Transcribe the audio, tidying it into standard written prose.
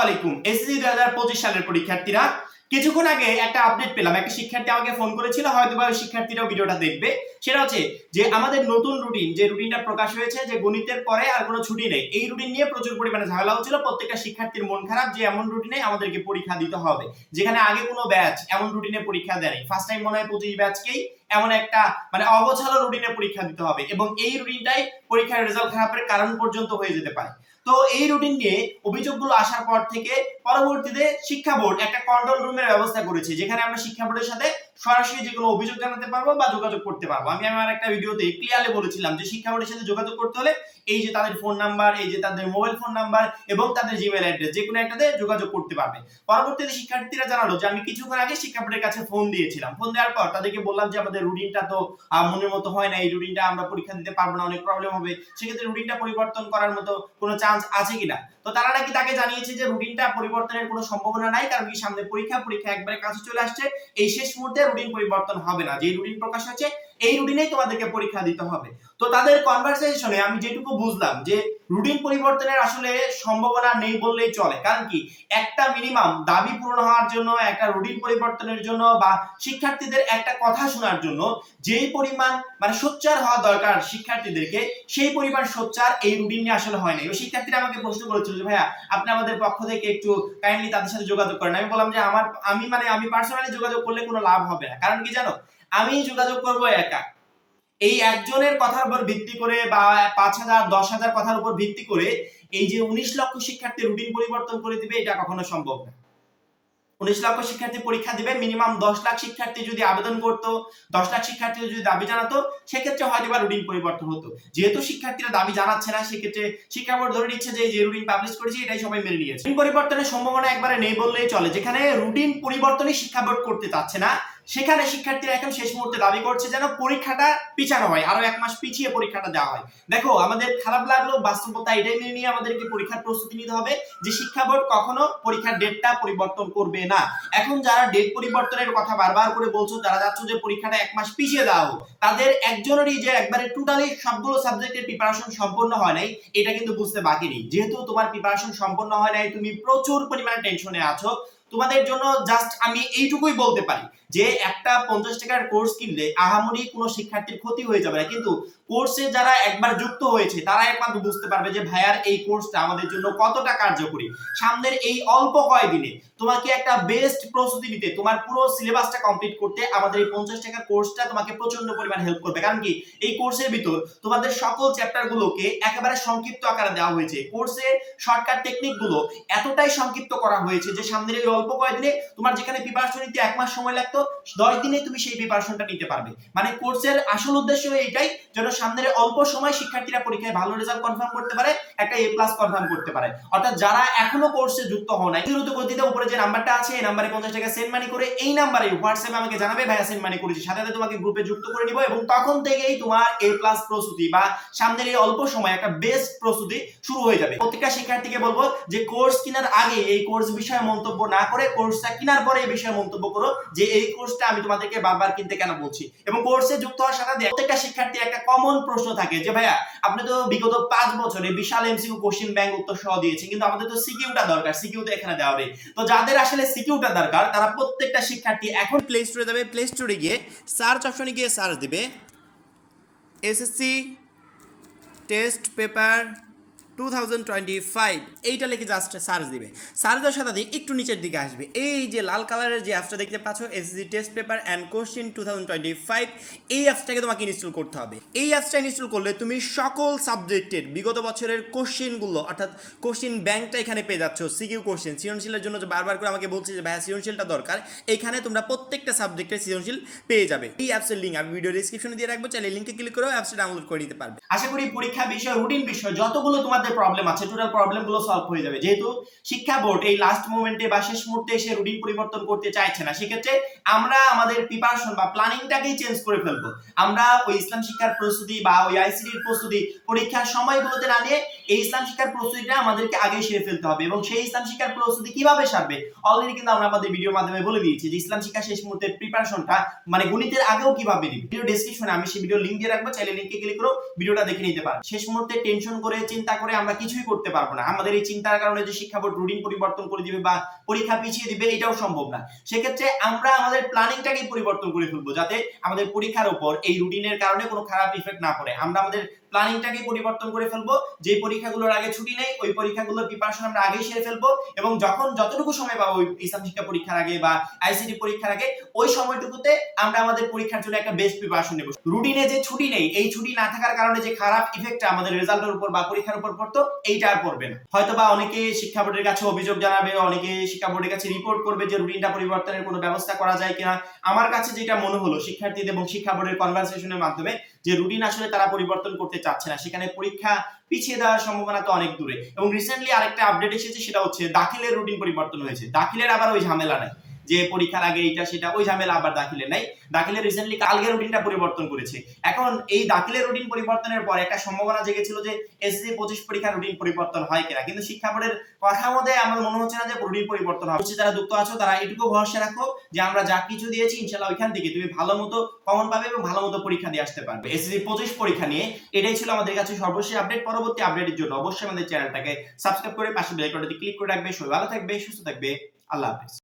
আলাইকুম। এসএসসি 2025 সালের পরীক্ষার্থীরা, কিছুক্ষণ আগে একটা আপডেট পেলাম। একটা শিক্ষার্থী আমাকে ফোন করেছিল, হয়তোবা ওই শিক্ষার্থীরাও ভিডিওটা দেখবে। সেটা হচ্ছে যে আমাদের নতুন রুটিন, যে রুটিনটা প্রকাশ হয়েছে যে গণিতের পরে আর কোনো ছুটি নেই, এই রুটিন নিয়ে প্রচুর পরিমাণে ঝামেলা হচ্ছিল। প্রত্যেকটা শিক্ষার্থীর মন খারাপ যে এমন রুটিনে আমাদেরকে পরীক্ষা দিতে হবে, যেখানে আগে কোনো ব্যাচ এমন রুটিনে পরীক্ষা দেয়নি। ফার্স্ট টাইম মনে হয় 25 ব্যাচকেই এমন একটা অগোছালো রুটিনে পরীক্ষা দিতে হবে, এবং এই রুটিনটাই পরীক্ষার রেজাল্ট খারাপের কারণ পর্যন্ত হয়ে যেতে পারে। তো এই রুটিন নিয়ে অভিযোগগুলো আসার পর থেকে পরবর্তীতে শিক্ষা বোর্ড একটা কন্ট্রোল রুমের ব্যবস্থা করেছে, যেখানে আমরা শিক্ষা বোর্ডের সাথে সরাসরি যে কোনো অভিযোগ জানাতে পারবো বা যোগাযোগ করতে পারবো। আমি আমার একটা ভিডিওতে ক্লিয়ারলি বলেছিলাম যে শিক্ষা বোর্ডের সাথে যোগাযোগ করতে হলে এই যে তাদের ফোন নাম্বার, এই যে তাদের মোবাইল ফোন নাম্বার এবং তাদের জিমেইল অ্যাড্রেস, যে কোনো একটাতে যোগাযোগ করতে পারবে। পরবর্তীতে শিক্ষার্থীরা জানালো যে আমি কিছুক্ষণ আগে শিক্ষা বোর্ডের কাছে ফোন দিয়েছিলাম। ফোন দেওয়ার পর তাদেরকে বললাম যে আমাদের রুটিনটা তো মনের মতো হয় না, এই রুটিনটা আমরা পরীক্ষা দিতে পারবো না, অনেক প্রবলেম হবে। সেক্ষেত্রে রুটিনটা পরিবর্তন করার মতো কোনো চান্স আছে কিনা। তো তারা নাকি তাকে জানিয়েছে যে রুটিনটা পরিবর্তনের কোনো সম্ভাবনা নাই, কারণ কি সামনে পরীক্ষা একবারে কাছে চলে আসছে। এই শেষ মুহূর্তে রুটিন পরিবর্তন হবে না, যে রুটিন প্রকাশ হয়েছে এই রুটিনেই তোমাদেরকে পরীক্ষা দিতে হবে। তো তাদের কনভারসেশনে আমি যেটুকু বুঝলাম যে রুটিন পরিবর্তনের আসলে সম্ভাবনা নেই বললেই চলে। কারণ কি একটা মিনিমাম দাবি পূরণ হওয়ার জন্য, একটা রুটিন পরিবর্তনের জন্য বা শিক্ষার্থীদের একটা কথা শোনার জন্য যেই পরিমাণ সোচ্চার হওয়া দরকার শিক্ষার্থীদেরকে, সেই পরিমাণ সোচ্চার এই রুটিন নিয়ে আসলে হয় না। এবং শিক্ষার্থীরা আমাকে প্রশ্ন করেছিল যে ভাইয়া আপনি আমাদের পক্ষ থেকে একটু কাইন্ডলি তাদের সাথে যোগাযোগ করেন। আমি বললাম যে আমি পার্সোনালি যোগাযোগ করলে কোনো লাভ হবে না। কারণ কি জানো, আমি যোগাযোগ করব একা। এই একজনের কথার উপর ভিত্তি করে বা 5,000 10,000 কথার উপর ভিত্তি করে এই যে 19 লক্ষ শিক্ষার্থী রুটিন পরিবর্তন করে দিবে, এটা কখনো সম্ভব না। 19 লক্ষ শিক্ষার্থী পরীক্ষা দিবে, মিনিমাম 10 লাখ শিক্ষার্থী যদি আবেদন করতো, 10 লাখ শিক্ষার্থী যদি দাবি জানাতো, সেক্ষেত্রে হয়তো বা রুটিন পরিবর্তন হতো। যেহেতু শিক্ষার্থীরা দাবি জানাচ্ছে না, সেক্ষেত্রে শিক্ষা বোর্ড ধরে নিচ্ছে যে যে রুটিন পাবলিশ করেছে এটাই সবাই মেনে নিয়েছে। রুটিন পরিবর্তনের সম্ভাবনা একবারে নেই বললেই চলে। যেখানে রুটিন পরিবর্তনই শিক্ষা বোর্ড করতে চাচ্ছে না, সেখানে শিক্ষার্থীরা এখন শেষ মুহূর্তে দাবি করছে যেন পরীক্ষাটা পিছানো হয়, আরো 1 মাস পিছিয়ে পরীক্ষাটা দেওয়া হয়। দেখো, আমাদের খারাপ লাগলো, বাস্তবতা এটাই মেনে নিয়ে আমাদেরকে পরীক্ষার প্রস্তুতি নিতে হবে যে শিক্ষা বোর্ড কখনো পরীক্ষার ডেটটা পরিবর্তন করবে না। এখন যারা ডেট পরিবর্তনের কথা বারবার করে বলছো, যারা যাচ্ছ যে পরীক্ষাটা 1 মাস পিছিয়ে দেওয়া হোক, তাদের একজনেরই যে একবারে টোটালি সবগুলো সাবজেক্টের প্রিপারেশন সম্পূর্ণ হয় নাই, এটা কিন্তু বুঝতে বাকি নেই। যেহেতু তোমার প্রিপারেশন সম্পূর্ণ হয় নাই, তুমি প্রচুর পরিমাণে টেনশনে আছো, তোমাদের জন্য জাস্ট আমি এইটুকুই বলতে পারি যে একটা 50 টাকার কোর্স কিনলে আহামরি কোনো শিক্ষার্থীর ক্ষতি হয়ে যাবে না, কিন্তু কোর্সে যারা একবার যুক্ত হয়েছে তারা একমাত্র বুঝতে পারবে যে ভাইয়ার এই কোর্সটা আমাদের জন্য কতটা কার্যকরী। সামনের এই অল্প কয়েকদিনে তোমাকে একটা বেস্ট প্রস্তুতি নিতে, তোমার পুরো সিলেবাসটা কমপ্লিট করতে আমাদের এই 50 টাকার কোর্সটা তোমাকে প্রচন্ড পরিমাণ হেল্প করবে। কারণ কি এই কোর্সের ভিতর তোমাদের সকল চ্যাপ্টারগুলোকে একেবারে সংক্ষিপ্ত আকারে দেওয়া হয়েছে। কোর্সের শর্টকাট টেকনিকগুলো এতটাই সংক্ষিপ্ত করা হয়েছে যে সামনের এই অল্প কয়েকদিনে তোমার যেখানে প্রিপারেশন নিতে 1 মাস সময় লাগতো, 10 দিনে তুমি সেই প্রিপারেশনটা নিতে পারবে। কোর্সের আসল উদ্দেশ্য এইটাই যেন সামনের অল্প সময় শিক্ষার্থীরা পরীক্ষায় ভালো রেজাল্ট কনফার্ম করতে পারে, একটা A+ কনফার্ম করতে পারে। অর্থাৎ যারা এখনো কোর্সে যুক্ত হও নাই, দ্রুত গতিতে উপরে যে নাম্বারটা আছে এই নাম্বারে 50 টাকা সেন্ড মানি করে এই নাম্বারে হোয়াটসঅ্যাপে আমাকে জানাবে ভাইয়া সেন্ড মানি করেছি, সাথে সাথে তোমাকে গ্রুপে যুক্ত করে নিব, এবং তখন থেকেই তোমার A+ প্রস্তুতি বা সামনের এই অল্প সময় একটা বেস্ট প্রস্তুতি শুরু হয়ে যাবে। প্রত্যেকটা শিক্ষার্থীকে বলবো যে কোর্স কেনার আগে এই কোর্স বিষয়ে মন্তব্য না করে কোর্সটা কেনার পরে এই বিষয়ে মন্তব্য করো যে এই কোর্সটা আমি তোমাদেরকে বারবার কিনতে কেন বলছি। এবং কোর্সে যুক্ত হওয়ার সাথে প্রত্যেকটা শিক্ষার্থীর একটা কমন প্রশ্ন থাকে যে ভাইয়া আপনি তো বিগত 5 বছরে বিশাল MCQ কোশ্চেন ব্যাংক উত্তর সহ দিয়েছেন, কিন্তু আমাদের তো সিকিউটা দরকার, সিকিউ তো এখানে দেওয়া নেই। তো যাদের আসলে সিকিউটা দরকার, তারা প্রত্যেকটা শিক্ষার্থী এখন প্লে স্টোরে যাবে, প্লে স্টোরে গিয়ে সার্চ অপশনে গিয়ে সার্চ দিবে এসএসসি টেস্ট পেপার 2025, এইটা লিখে জাস্ট সার্চ দিবে। সার্চ দেওয়ার সাথে একটু নিচের দিকে আসবে, এই যে লাল কালারের যে অ্যাপসটা দেখতে পাচ্ছ SSC test paper and question 2025, এই অ্যাপসটাকে তোমাকে ইনস্টল করতে হবে। এই অ্যাপসটা ইনস্টল করলে তুমি সকল সাবজেক্টের বিগত বছরের কোশ্চেনগুলো, অর্থাৎ কোশ্চেন ব্যাংকটা এখানে পেয়ে যাচ্ছ। সিকিউ কোশ্চেন, সৃজনশীলের জন্য যে বারবার করে আমাকে বলছে যে ভাইয়া সৃজনশীলটা দরকার, এখানে তোমরা প্রত্যেকটা সাবজেক্টের সৃজনশীল পেয়ে যাবে। এই অ্যাপসের লিঙ্ক আমি ভিডিও ডেসক্রিপশনে দিয়ে রাখবো, চাইলে লিঙ্কে ক্লিক করে অ্যাপসটা ডাউনলোড করে নিতে পারবে। আশা করি পরীক্ষা বিষয়, রুটিন বিষয় যতগুলো তোমাদের প্রবলেম আছে, টোটাল প্রবলেমগুলো সলভ হয়ে যাবে। যেহেতু শিক্ষা বোর্ড এই লাস্ট মোমেন্টে বা শেষ মুহূর্তে এসে রুটিন পরিবর্তন করতে চাইছে না, সেক্ষেত্রে আমরা আমাদের প্রিপারেশন বা প্ল্যানিংটাকেই চেঞ্জ করে ফেলবো। আমরা ওই ইসলাম শিক্ষার প্রস্তুতি বা ওই আইসিটির প্রস্তুতি পরীক্ষার সময়গুলোতে না নিয়ে এই ইসলাম শিক্ষার প্রস্তুতিটা আমাদেরকে আগে সেরে ফেলতে হবে। এবং সেই ইসলাম শিক্ষার প্রস্তুতি কিভাবে সারবে অলরেডি কিন্তু আমরা আমাদের ভিডিওর মাধ্যমে বলে দিয়েছি যে ইসলাম শিক্ষা শেষ মুহূর্তের প্রিপারেশনটা গণিতের আগেও কিভাবে দিবে। ভিডিও ডেসক্রিপশনে আমি সেই ভিডিও লিংক দিয়ে রাখবো, চাইলে লিংকে ক্লিক করো ভিডিওটা দেখে নিতে পারো। শেষ মুহূর্তে টেনশন করে চিন্তা করে আমরা কিছুই করতে পারবো না। আমাদের এই চিন্তার কারণে যে শিক্ষা বোর্ড রুটিন পরিবর্তন করে দিবে বা পরীক্ষা পিছিয়ে দিবে, এটাও সম্ভব না। সেক্ষেত্রে আমরা আমাদের প্ল্যানিংটাকেই পরিবর্তন করে ফেলবো, যাতে আমাদের পরীক্ষার উপর এই রুটিনের কারণে কোনো খারাপ ইফেক্ট না পড়ে। আমরা আমাদের প্ল্যানিংটাকে পরিবর্তন করে ফেলবো, যে পরীক্ষাগুলোর আগে ছুটি নেই ওই পরীক্ষাগুলোর প্রিপারেশন আমরা আগেই সেরে ফেলবো, এবং যখন যতটুকু সময় পাবো ইসলাম শিক্ষা পরীক্ষার আগে বা আইসিটি পরীক্ষার আগে ওই সময়টুকুতে আমরা আমাদের পরীক্ষার জন্য একটা বেস্ট প্রিপারেশন নেব। রুটিনে যে ছুটি নেই, এই ছুটি না থাকার কারণে যে খারাপ ইফেক্টটা আমাদের রেজাল্টের উপর বা পরীক্ষার উপর পড়তো, এইটা আর পড়বে না। হয়তোবা অনেকে শিক্ষা বোর্ডের কাছে অভিযোগ জানাবে, অনেকে শিক্ষা বোর্ডের কাছে রিপোর্ট করবে যে রুটিনটা পরিবর্তনের কোনো ব্যবস্থা করা যায় কিনা। আমার কাছে যেটা মনে হলো শিক্ষার্থীদের এবং শিক্ষা বোর্ডের কনভারসেশনের মাধ্যমে, যে রুটিন আসলে তারা পরিবর্তন করতে চাচ্ছে না, সেখানে পরীক্ষা পিছিয়ে দেওয়ার সম্ভাবনা তো অনেক দূরে। এবং রিসেন্টলি আরেকটা আপডেট এসেছে, সেটা হচ্ছে দাখিলের রুটিন পরিবর্তন হয়েছে। দাখিলের আবার ওই ঝামেলা নাই যে পরীক্ষার আগে এইটা সেটা, ওই ঝামেলা আবার দাখিলে নাই। দাখিলের রিসেন্টলি কালকে রুটিনটা পরিবর্তন করেছে। এখন এই দাখিলের রুটিন পরিবর্তনের পর একটা সম্ভাবনা জেগেছিল যে এসএসসি 25 পরীক্ষার রুটিন পরিবর্তন হয় কিনা, কিন্তু শিক্ষা বোর্ডের কথা মতে আমার মনে হচ্ছে না যে রুটিন পরিবর্তন হবে। যারা যুক্ত আছো তারা এটুকু ভরসা রাখো যে আমরা যা কিছু দিয়েছি ইনশাআল্লাহ ওইখান থেকে তুমি ভালো মতো কমন পাবে এবং ভালো মতো পরীক্ষা দিয়ে আসতে পারবে। এসএসসি 25 পরীক্ষা নিয়ে এটাই ছিল আমাদের কাছে সর্বশেষ আপডেট। পরবর্তী আপডেটের জন্য অবশ্যই আমাদের চ্যানেলটাকে সাবস্ক্রাইব করে পাশে বেল আইকনটাতে ক্লিক করে রাখবে। সবাই ভালো থাকবে, সুস্থ থাকবে। আল্লাহ হাফেজ।